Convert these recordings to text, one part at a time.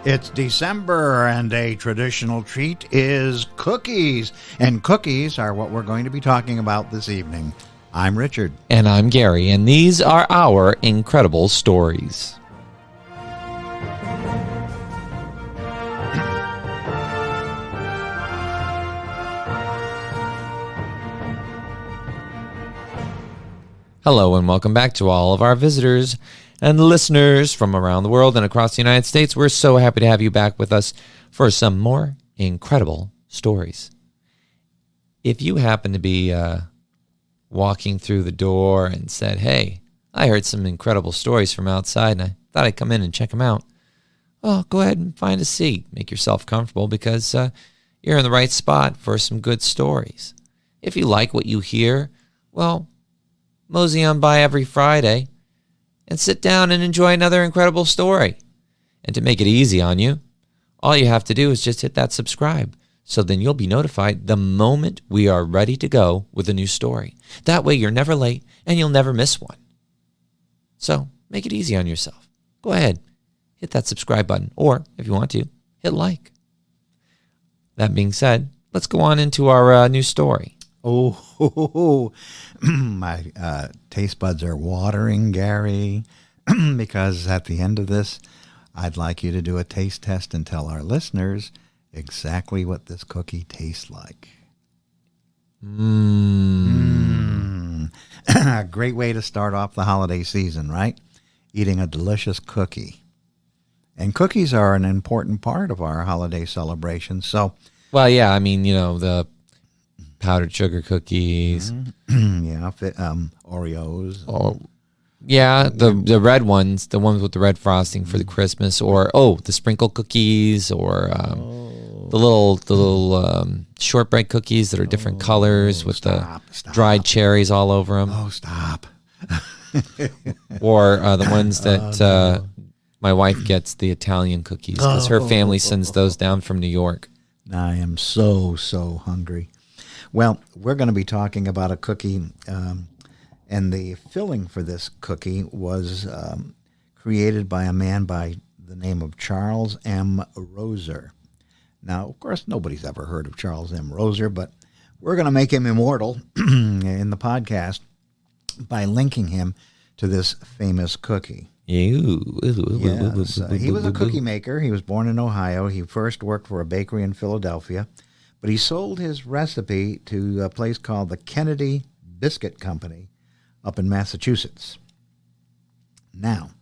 It's December, and a traditional treat is cookies. And cookies are what we're going to be talking about this evening. I'm Richard. And I'm Gary, and these are our incredible stories. Hello, and welcome back to all of our visitors and listeners from around the world and across the United States. We're so happy to have you back with us for some more incredible stories. If you happen to be walking through the door and said, hey, I heard some incredible stories from outside and I thought I'd come in and check them out, well, go ahead and find a seat. Make yourself comfortable because you're in the right spot for some good stories. If you like what you hear, well, mosey on by every Friday and sit down and enjoy another incredible story. And to make it easy on you, all you have to do is just hit that subscribe. So then you'll be notified the moment we are ready to go with a new story. That way you're never late and you'll never miss one. So make it easy on yourself. Go ahead, hit that subscribe button. Or if you want to, hit like. That being said, let's go on into our new story. Oh, my taste buds are watering, Gary, because at the end of this, I'd like you to do a taste test and tell our listeners exactly what this cookie tastes like. A great way to start off the holiday season, right? Eating a delicious cookie. And cookies are an important part of our holiday celebration. So, well, yeah, I mean, you know, the powdered sugar cookies. Yeah, Oreos. Oh, yeah, the red ones, the ones with the red frosting for the Christmas, or the sprinkle cookies, or the little shortbread cookies that are different colors with the dried cherries all over them. Oh, stop! Or the ones that my wife gets, the Italian cookies, because her family sends those down from New York. I am so hungry. Well, we're going to be talking about a cookie, and the filling for this cookie was created by a man by the name of Charles M. Roser. Now, of course, nobody's ever heard of Charles M. Roser, but we're going to make him immortal in the podcast by linking him to this famous cookie. Yes, he was a cookie maker. He was born in Ohio. He first worked for a bakery in Philadelphia. But he sold his recipe to a place called the Kennedy Biscuit Company up in Massachusetts. Now,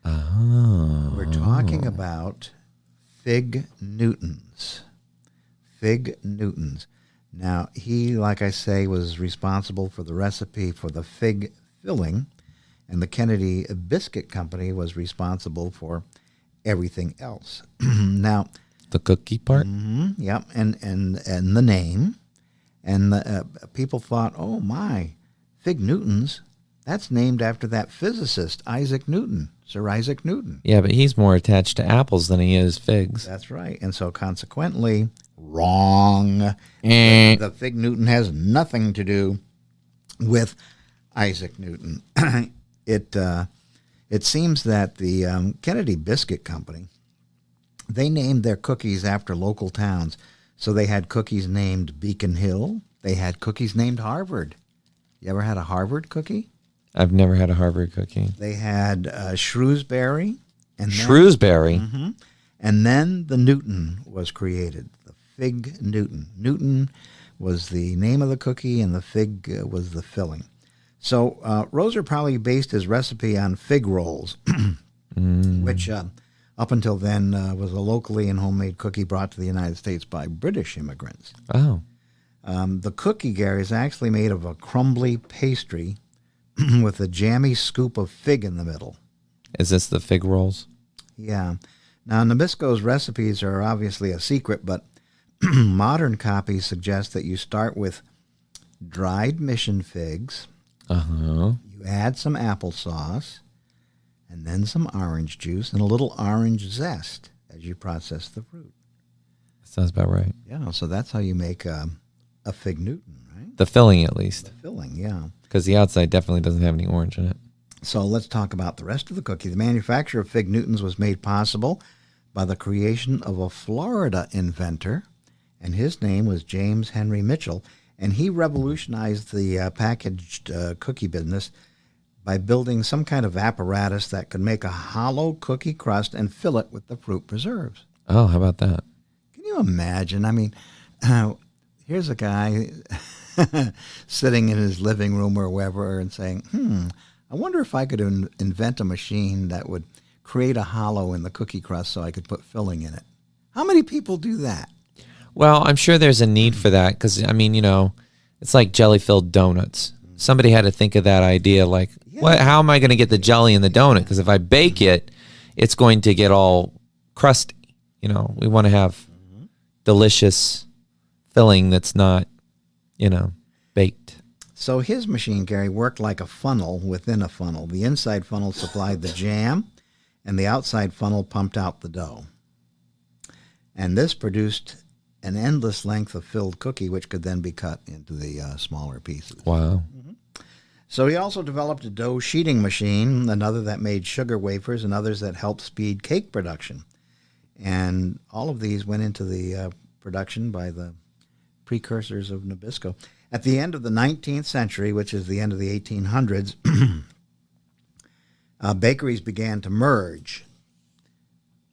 we're talking about Fig Newtons. Fig Newtons. Now, he, like I say, was responsible for the recipe for the fig filling, and the Kennedy Biscuit Company was responsible for everything else. Now, the cookie part? Yep, and the name. And the, people thought, oh, my, Fig Newtons, that's named after that physicist, Isaac Newton, Sir Isaac Newton. Yeah, but he's more attached to apples than he is figs. That's right. And so consequently, wrong. The Fig Newton has nothing to do with Isaac Newton. It seems that the Kennedy Biscuit Company, they named their cookies after local towns. So they had cookies named Beacon Hill. They had cookies named Harvard. You ever had a Harvard cookie? I've never had a Harvard cookie. They had Shrewsbury. Shrewsbury? And then the Newton was created, the Fig Newton. Newton was the name of the cookie, and the fig was the filling. So Roser probably based his recipe on fig rolls, which up until then was a locally and homemade cookie brought to the United States by British immigrants. Oh. The cookie, Gary, is actually made of a crumbly pastry with a jammy scoop of fig in the middle. Is this the fig rolls? Yeah. Now, Nabisco's recipes are obviously a secret, but modern copies suggest that you start with dried mission figs. You add some applesauce, and then some orange juice and a little orange zest as you process the fruit. Sounds about right. Yeah, so that's how you make a Fig Newton, right? The filling, at least. The filling, yeah. Because the outside definitely doesn't have any orange in it. So let's talk about the rest of the cookie. The manufacture of Fig Newtons was made possible by the creation of a Florida inventor, and his name was James Henry Mitchell, and he revolutionized the packaged cookie business by building some kind of apparatus that could make a hollow cookie crust and fill it with the fruit preserves. Oh, how about that? Can you imagine? I mean, here's a guy sitting in his living room or wherever and saying, I wonder if I could invent a machine that would create a hollow in the cookie crust so I could put filling in it. How many people do that? Well, I'm sure there's a need for that because, I mean, it's like jelly-filled donuts. Somebody had to think of that idea, like, how am I going to get the jelly in the donut? Because if I bake it, it's going to get all crusty. We want to have delicious filling that's not, baked. So his machine, Gary, worked like a funnel within a funnel. The inside funnel supplied the jam, and the outside funnel pumped out the dough. And this produced an endless length of filled cookie, which could then be cut into the smaller pieces. Wow. So he also developed a dough sheeting machine, another that made sugar wafers, and others that helped speed cake production. And all of these went into the production by the precursors of Nabisco. At the end of the 19th century, which is the end of the 1800s, bakeries began to merge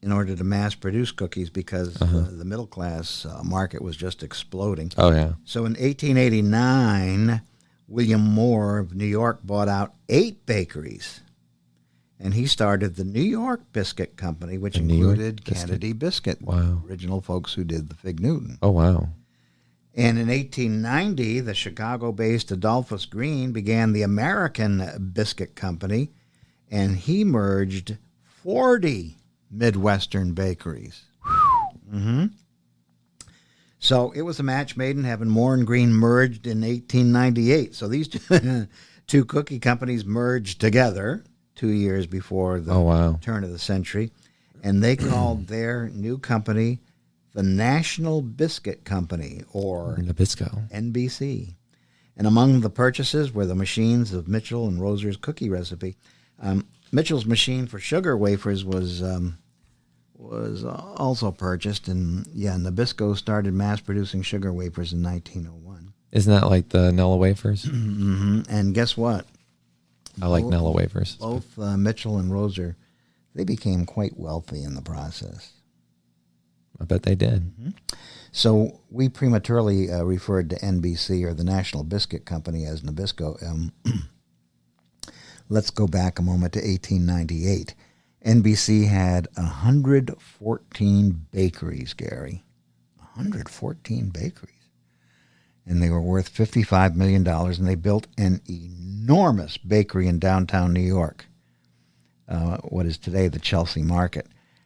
in order to mass produce cookies because the middle class market was just exploding. Oh, yeah. So in 1889, William Moore of New York bought out 8 bakeries, and he started the New York Biscuit Company, which included Kennedy Biscuit, wow, original folks who did the Fig Newton. Oh, wow. And in 1890, the Chicago-based Adolphus Green began the American Biscuit Company, and he merged 40 Midwestern bakeries. So it was a match made in heaven. Moore and Green merged in 1898. So these two cookie companies merged together 2 years before the turn of the century, and they called their new company the National Biscuit Company, or Nabisco. NBC. And among the purchases were the machines of Mitchell and Roser's cookie recipe. Mitchell's machine for sugar wafers was also purchased, and Nabisco started mass producing sugar wafers in 1901. Isn't that like the Nella wafers? And guess what? I like Nella wafers. Both Mitchell and Roser, they became quite wealthy in the process. I bet they did. So we prematurely referred to NBC, or the National Biscuit Company, as Nabisco. Let's go back a moment to 1898. NBC had 114 bakeries, Gary. 114 bakeries. And they were worth $55 million, and they built an enormous bakery in downtown New York, what is today the Chelsea Market.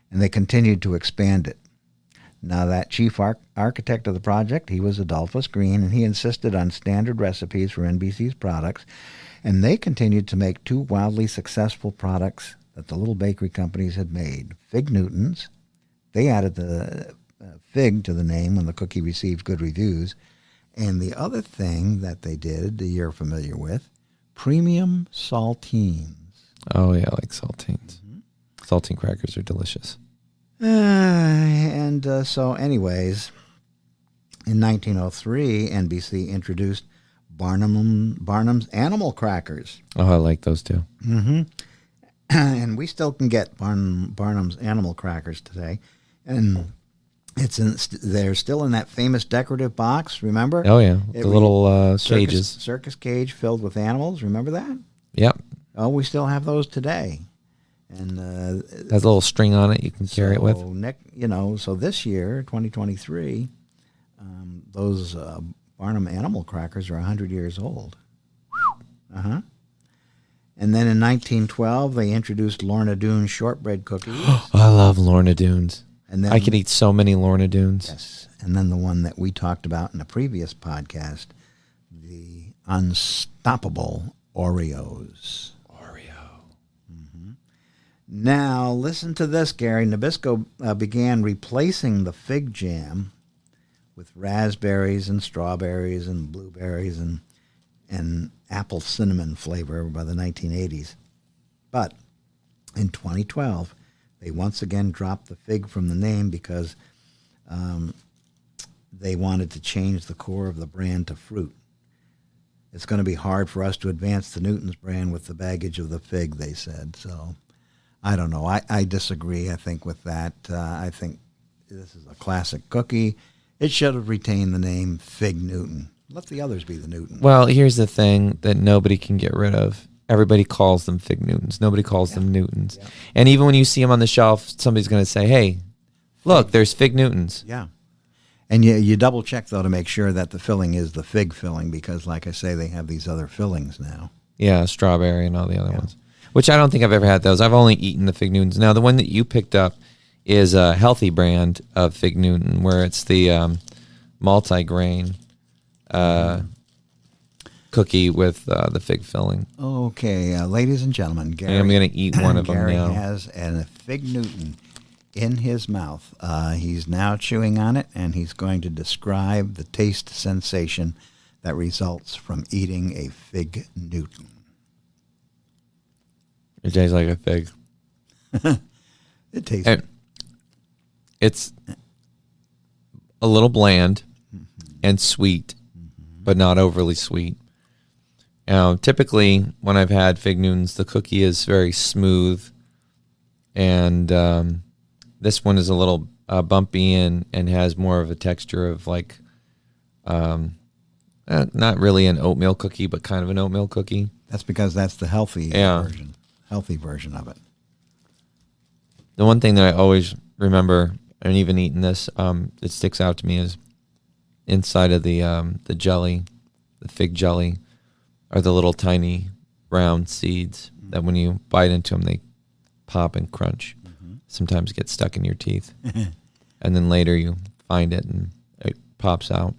And they continued to expand it. Now, that chief architect of the project, he was Adolphus Green, and he insisted on standard recipes for NBC's products, and they continued to make 2 wildly successful products that the little bakery companies had made. Fig Newtons. They added the fig to the name when the cookie received good reviews. And the other thing that they did, that you're familiar with, premium saltines. Oh, yeah, I like saltines. Saltine crackers are delicious. So anyways, in 1903, NBC introduced Barnum's Animal Crackers. Oh, I like those too. And we still can get Barnum's Animal Crackers today. And they're still in that famous decorative box, remember? Oh, yeah, the little cages. Circus cage filled with animals, remember that? Yep. Oh, we still have those today. And has a little string on it you can carry it with. So this year, 2023, those Barnum Animal Crackers are 100 years old. And then in 1912, they introduced Lorna Doone shortbread cookies. I love Lorna Doones. And then, I could eat so many Lorna Doones. Yes. And then the one that we talked about in a previous podcast, the unstoppable Oreos. Now, listen to this, Gary. Nabisco began replacing the fig jam with raspberries and strawberries and blueberries and apple cinnamon flavor by the 1980s. But in 2012, They once again dropped the fig from the name because they wanted to change the core of the brand to fruit. It's going to be hard for us to advance the Newton's brand with the baggage of the fig, they said. So I don't know. I disagree, I think, with that. I think this is a classic cookie. It should have retained the name Fig Newton. Let the others be the Newton. Well, here's the thing that nobody can get rid of. Everybody calls them Fig Newtons. Nobody calls them Newtons. Yeah. And even when you see them on the shelf, somebody's going to say, hey, look, there's Fig Newtons. Yeah. And you double check, though, to make sure that the filling is the fig filling because, like I say, they have these other fillings now. Yeah, strawberry and all the other ones, which I don't think I've ever had those. I've only eaten the Fig Newtons. Now, the one that you picked up is a healthy brand of Fig Newton where it's the multi-grain cookie with the fig filling. Okay, ladies and gentlemen, Gary. And I'm going to eat one of them Gary now. has a Fig Newton in his mouth. He's now chewing on it, and he's going to describe the taste sensation that results from eating a Fig Newton. It tastes like a fig. It tastes... It's a little bland and sweet, but not overly sweet. Typically, when I've had Fig Newtons, the cookie is very smooth, and this one is a little bumpy and has more of a texture of like, not really an oatmeal cookie, but kind of an oatmeal cookie. That's because that's the healthy version of it. The one thing that I always remember, and even eating this, it sticks out to me is inside of the jelly, the fig jelly, are the little tiny round seeds that when you bite into them, they pop and crunch. Sometimes get stuck in your teeth. And then later you find it and it pops out.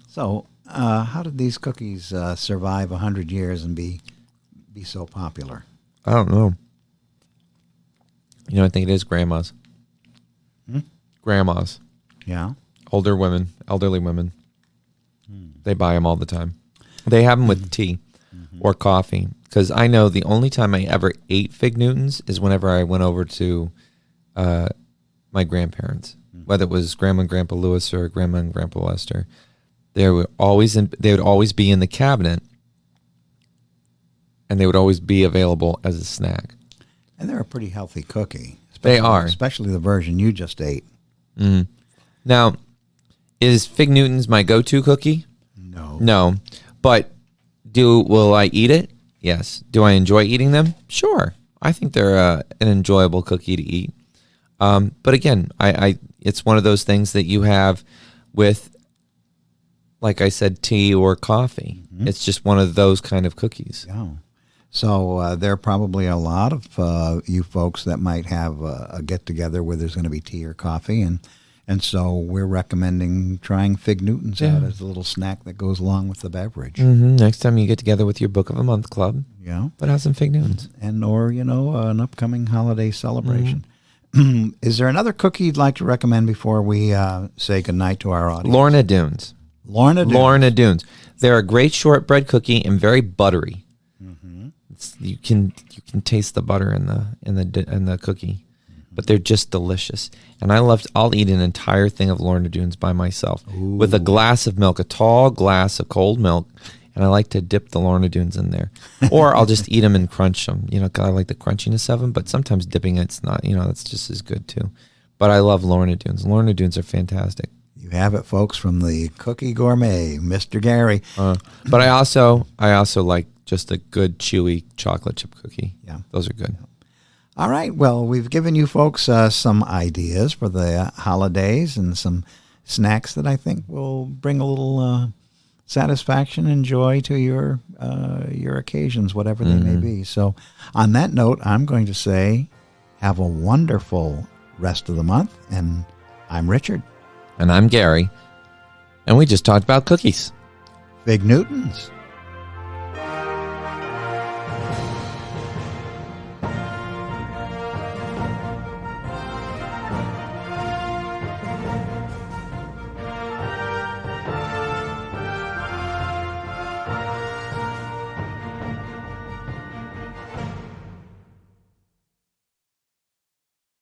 So, how did these cookies survive 100 years and be so popular? I don't know. I think it is grandmas. Grandmas. Yeah. Older women, elderly women. They buy them all the time. They have them with tea or coffee. Because I know the only time I ever ate Fig Newtons is whenever I went over to my grandparents, whether it was Grandma and Grandpa Lewis or Grandma and Grandpa Lester. They would always be in the cabinet, and they would always be available as a snack. And they're a pretty healthy cookie. They are. Especially the version you just ate. Now, is Fig Newtons my go-to cookie? No. No. But will I eat it? Yes. Do I enjoy eating them? Sure. I think they're an enjoyable cookie to eat. But again, it's one of those things that you have with, like I said, tea or coffee. It's just one of those kind of cookies. Yeah. So there are probably a lot of you folks that might have a get-together where there's going to be tea or coffee, and so we're recommending trying Fig Newtons out as a little snack that goes along with the beverage. Next time you get together with your Book of the Month club, but have some Fig Newtons. And or, an upcoming holiday celebration. Is there another cookie you'd like to recommend before we say goodnight to our audience? Lorna Doones. Lorna Doones. They're a great shortbread cookie and very buttery. You can taste the butter in the cookie, but they're just delicious. And I'll eat an entire thing of Lorna Doones by myself with a glass of milk, a tall glass of cold milk, and I like to dip the Lorna Doones in there, or I'll just eat them and crunch them. 'Cause I like the crunchiness of them, but sometimes dipping it's not. That's just as good too. But I love Lorna Doones. Lorna Doones are fantastic. You have it, folks, from the cookie gourmet, Mr. Gary. But I also like just a good chewy chocolate chip cookie. Yeah. Those are good. All right. Well, we've given you folks some ideas for the holidays and some snacks that I think will bring a little satisfaction and joy to your occasions, whatever they may be. So on that note, I'm going to say have a wonderful rest of the month. And I'm Richard. And I'm Gary. And we just talked about cookies. Fig Newtons.